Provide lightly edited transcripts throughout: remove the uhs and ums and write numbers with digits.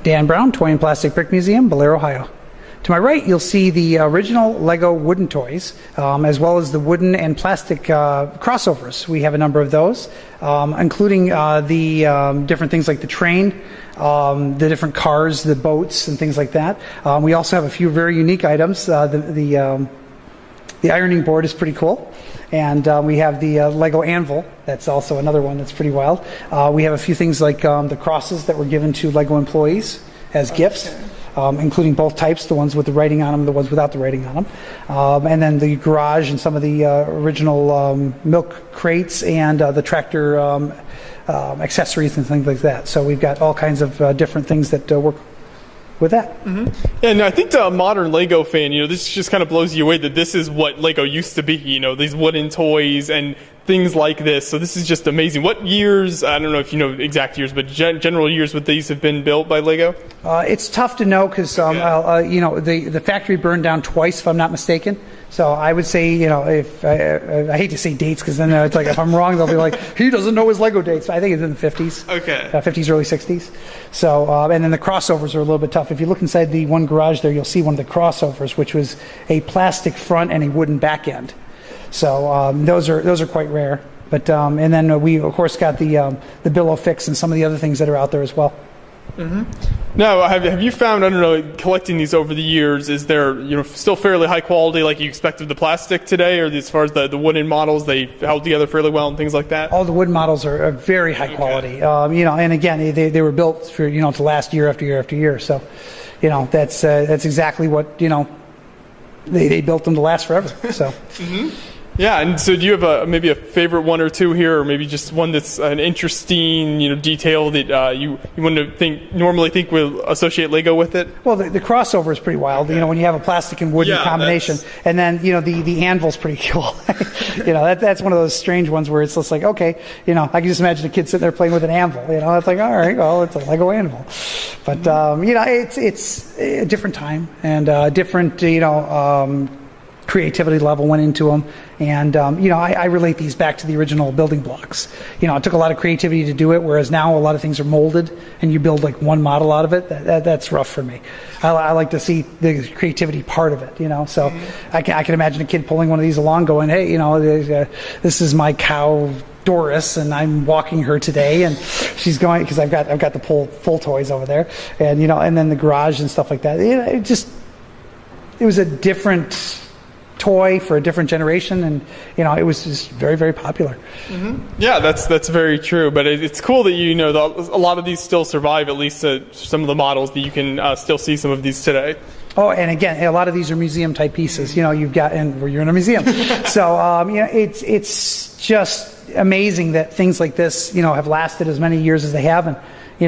Dan Brown, Toy and Plastic Brick Museum, Blair, Ohio. To my right, you'll see the original Lego wooden toys, as well as the wooden and plastic crossovers. We have a number of those, including the different things like the train, the different cars, the boats, and things like that. We also have a few very unique items. The ironing board is pretty cool. And we have the Lego anvil. That's also another one that's pretty wild. We have a few things like the crosses that were given to Lego employees as gifts. Including both types, the ones with the writing on them, the ones without the writing on them. And then the garage and some of the original milk crates and the tractor accessories and things like that. So we've got all kinds of different things that work with that. And I think to a modern Lego fan, this just kind of blows you away that this is what Lego used to be, these wooden toys and things like this. So this is just amazing. What years, I don't know if you know exact years, but general years would these have been built by Lego? It's tough to know because, the factory burned down twice, if I'm not mistaken. So I would say, if I hate to say dates because then it's like if I'm wrong, they'll be like, he doesn't know his Lego dates. I think it's in the 50s. Okay. 50s, early 60s. So, and then the crossovers are a little bit tough. If you look inside the one garage there, you'll see one of the crossovers, which was a plastic front and a wooden back end. So those are quite rare. But and then we of course got the Billo Fix and some of the other things that are out there as well. Now, have you found, I don't know, collecting these over the years, is there still fairly high quality like you expect of the plastic today, or as far as the wooden models, they held together fairly well and things like that? All the wooden models are very high quality. And again, they were built for to last year after year after year. So, that's exactly what they built them to last forever. So. Yeah, and so do you have maybe a favorite one or two here, or maybe just one that's an interesting, detail that you wouldn't normally think will associate Lego with it? Well, the crossover is pretty wild. When you have a plastic and wooden combination, and then the anvil's pretty cool. That's one of those strange ones where it's just like, okay, I can just imagine a kid sitting there playing with an anvil. It's like, all right, well, it's a Lego anvil, but it's a different time and different creativity level went into them, and I relate these back to the original building blocks. It took a lot of creativity to do it, whereas now a lot of things are molded and you build like one model out of it. That's rough for me. I like to see the creativity part of it. So I can imagine a kid pulling one of these along, going, hey, this is my cow Doris, and I'm walking her today, and she's going because I've got the full toys over there, and and then the garage and stuff like that. It was a different toy for a different generation, and it was just very, very popular. Yeah, that's very true. But it's cool that a lot of these still survive, at least some of the models that you can still see some of these today. Oh, and again, a lot of these are museum type pieces. You've got, and you're in a museum, so it's just amazing that things like this have lasted as many years as they have. And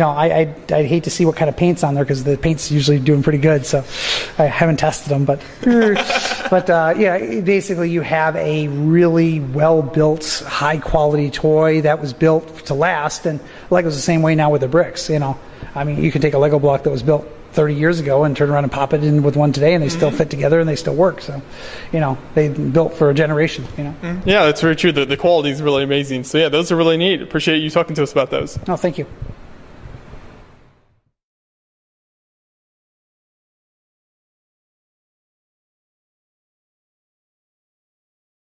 I'd hate to see what kind of paint's on there because the paint's usually doing pretty good. So I haven't tested them, but basically you have a really well-built, high-quality toy that was built to last. And Lego's the same way now with the bricks. You can take a Lego block that was built 30 years ago and turn around and pop it in with one today, and they still fit together and they still work. So, they built for a generation. Yeah, that's very true. The quality is really amazing. So yeah, those are really neat. Appreciate you talking to us about those. Oh, thank you.